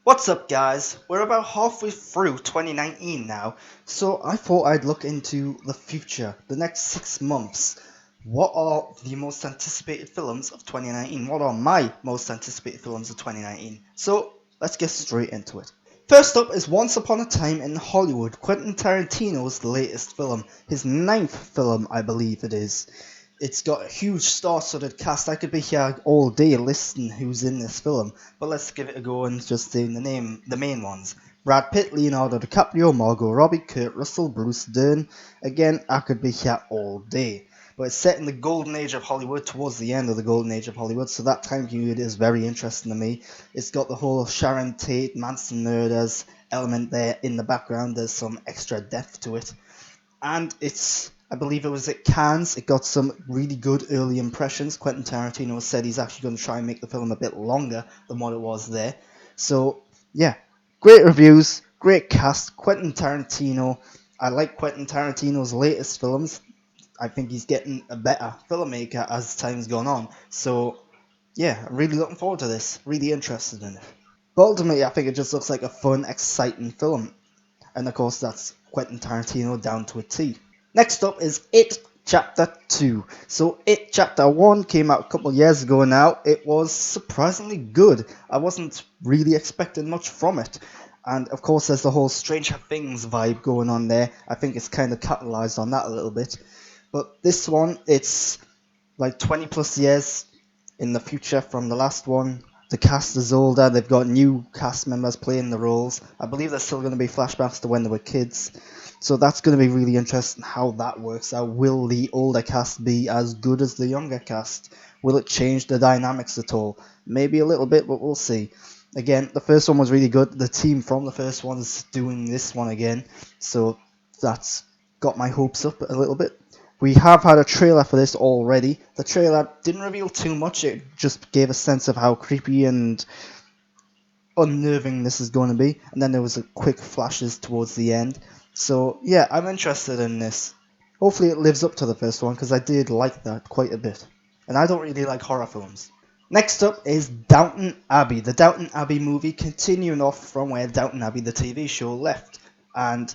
What's up, guys? We're about halfway through 2019 now, so I thought I'd look into the future, the next 6 months. What are the most anticipated films of 2019? What are my most anticipated films of 2019? So, let's get straight into it. First up is Once Upon a Time in Hollywood, Quentin Tarantino's latest film, his ninth film, I believe it is. It's got a huge star-studded cast. I could be here all day listing who's in this film, but let's give it a go and just say the main ones. Brad Pitt, Leonardo DiCaprio, Margot Robbie, Kurt Russell, Bruce Dern. Again, I could be here all day. But it's set in the golden age of Hollywood, towards the end of the golden age of Hollywood, so that time period is very interesting to me. It's got the whole Sharon Tate, Manson murders element there in the background. There's some extra depth to it. And I believe it was at Cannes, it got some really good early impressions. Quentin Tarantino said he's actually going to try and make the film a bit longer than what it was there. So, yeah, great reviews, great cast. Quentin Tarantino, I like Quentin Tarantino's latest films. I think he's getting a better filmmaker as time's gone on. So, yeah, I'm really looking forward to this. Really interested in it. But ultimately, I think it just looks like a fun, exciting film. And of course, that's Quentin Tarantino down to a T. Next up is It Chapter 2. So It Chapter 1 came out a couple of years ago now. It was surprisingly good. I wasn't really expecting much from it. And of course, there's the whole Stranger Things vibe going on there. I think it's kind of capitalized on that a little bit. But this one, it's like 20 plus years in the future from the last one. The cast is older, they've got new cast members playing the roles. I believe there's still going to be flashbacks to when they were kids. So that's going to be really interesting how that works out. Will the older cast be as good as the younger cast? Will it change the dynamics at all? Maybe a little bit, but we'll see. Again, the first one was really good. The team from the first one's doing this one again. So that's got my hopes up a little bit. We have had a trailer for this already. The trailer didn't reveal too much, it just gave a sense of how creepy and unnerving this is going to be. And then there was a quick flashes towards the end. So yeah, I'm interested in this. Hopefully it lives up to the first one, because I did like that quite a bit. And I don't really like horror films. Next up is Downton Abbey. The Downton Abbey movie, continuing off from where Downton Abbey the TV show left. And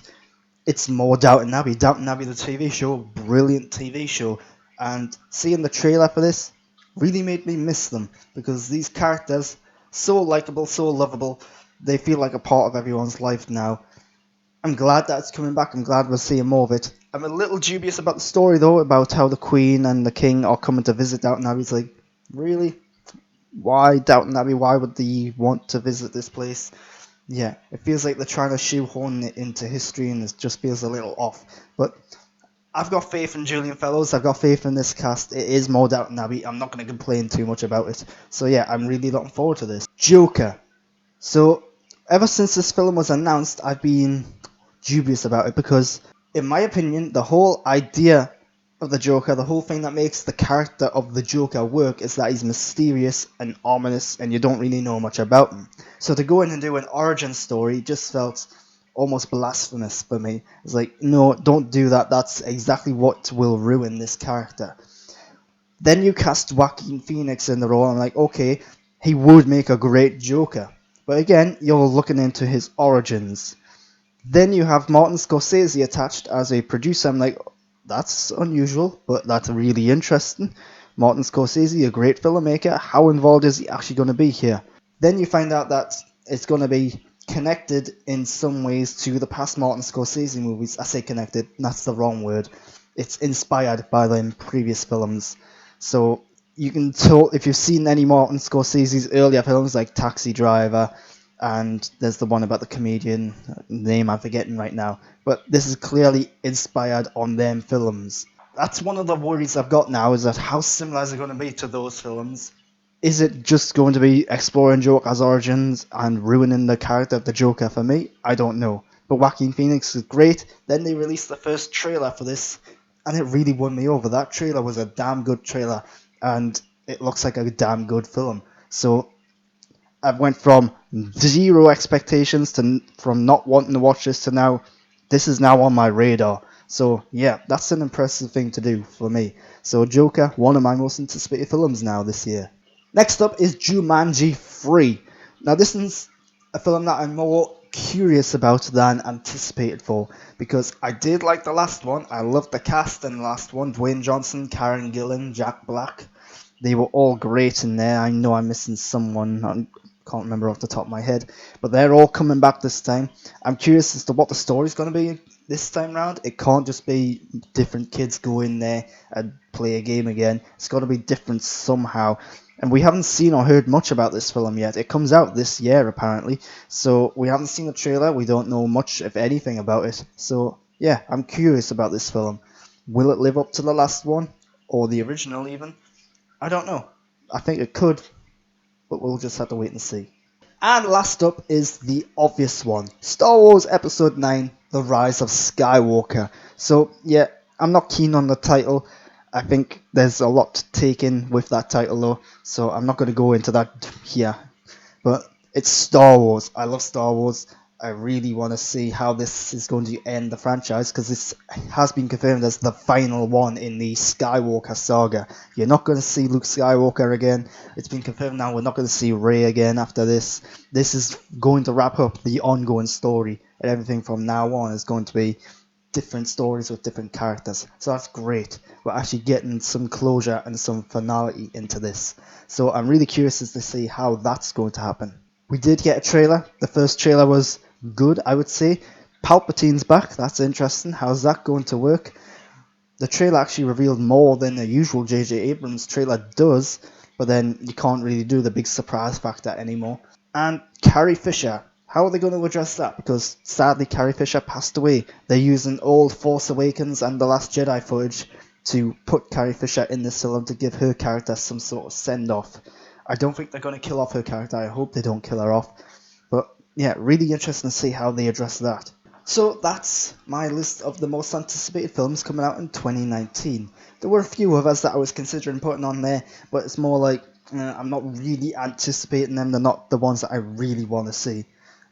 it's more Downton Abbey. Downton Abbey, the TV show, brilliant TV show. And seeing the trailer for this really made me miss them, because these characters, so likable, so lovable, they feel like a part of everyone's life now. I'm glad that it's coming back. I'm glad we're seeing more of it. I'm a little dubious about the story, though, about how the Queen and the King are coming to visit Downton Abbey. It's like, really? Why Downton Abbey? Why would they want to visit this place? Yeah, it feels like they're trying to shoehorn it into history, and it just feels a little off. But I've got faith in Julian Fellows. I've got faith in this cast. It is more Downton Abbey. I'm not going to complain too much about it. So yeah, I'm really looking forward to this. Joker. So ever since this film was announced, I've been dubious about it, because in my opinion, the whole idea of the Joker, the whole thing that makes the character of the Joker work, is that he's mysterious and ominous and you don't really know much about him. So to go in and do an origin story just felt almost blasphemous for me. It's like, no, don't do that. That's exactly what will ruin this character. Then you cast Joaquin Phoenix in the role, and I'm like, okay, he would make a great Joker. But again, you're looking into his origins. Then you have Martin Scorsese attached as a producer. I'm like, that's unusual, but that's really interesting. Martin Scorsese, a great filmmaker. How involved is he actually going to be here? Then you find out that it's going to be connected in some ways to the past Martin Scorsese movies. I say connected, that's the wrong word. It's inspired by them previous films. So you can tell, if you've seen any Martin Scorsese's earlier films like Taxi Driver, and there's the one about the comedian, name I'm forgetting right now, but this is clearly inspired on them films. That's one of the worries I've got now, is that how similar is it going to be to those films? Is it just going to be exploring Joker's origins and ruining the character of the Joker for me? I don't know. But Joaquin Phoenix is great. Then they released the first trailer for this, and it really won me over. That trailer was a damn good trailer, and it looks like a damn good film. So I've went from zero expectations from not wanting to watch this to now, this is now on my radar. So yeah, that's an impressive thing to do for me. So Joker, one of my most anticipated films now this year. Next up is Jumanji 3. Now this one's a film that I'm more curious about than anticipated for, because I did like the last one. I loved the cast in the last one: Dwayne Johnson, Karen Gillan, Jack Black. They were all great in there. I know I'm missing someone. I can't remember off the top of my head, but they're all coming back this time. I'm curious as to what the story's going to be this time round. It can't just be different kids go in there and play a game again. It's got to be different somehow. And we haven't seen or heard much about this film yet. It comes out this year apparently, so we haven't seen the trailer. We don't know much, if anything, about it. So yeah, I'm curious about this film. Will it live up to the last one or the original even? I don't know. I think it could, but we'll just have to wait and see. And last up is the obvious one: Star Wars Episode 9: The Rise of Skywalker. So, yeah, I'm not keen on the title. I think there's a lot to take in with that title, though, so I'm not going to go into that here. But it's Star Wars. I love Star Wars. I really want to see how this is going to end the franchise, because this has been confirmed as the final one in the Skywalker saga. You're not going to see Luke Skywalker again. It's been confirmed now we're not going to see Rey again after this. This is going to wrap up the ongoing story, and everything from now on is going to be different stories with different characters. So that's great. We're actually getting some closure and some finality into this. So I'm really curious as to see how that's going to happen. We did get a trailer. The first trailer was good, I would say. Palpatine's back. That's interesting. How's that going to work? The trailer actually revealed more than the usual J.J. Abrams trailer does, but then you can't really do the big surprise factor anymore. And Carrie Fisher. How are they going to address that? Because sadly Carrie Fisher passed away. They're using old Force Awakens and The Last Jedi footage to put Carrie Fisher in this film to give her character some sort of send-off. I don't think they're going to kill off her character. I hope they don't kill her off. But yeah, really interesting to see how they address that. So that's my list of the most anticipated films coming out in 2019. There were a few others that I was considering putting on there, but it's more like I'm not really anticipating them. They're not the ones that I really want to see.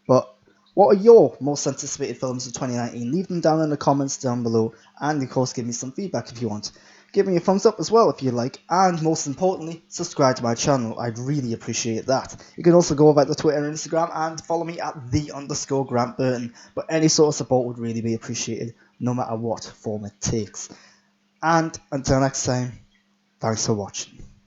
But what are your most anticipated films of 2019? Leave them down in the comments down below, and of course give me some feedback if you want. Give me a thumbs up as well if you like, and most importantly, subscribe to my channel. I'd really appreciate that. You can also go over to Twitter and Instagram and follow me at @the_Grant Burton. But any sort of support would really be appreciated, no matter what form it takes. And until next time, thanks for watching.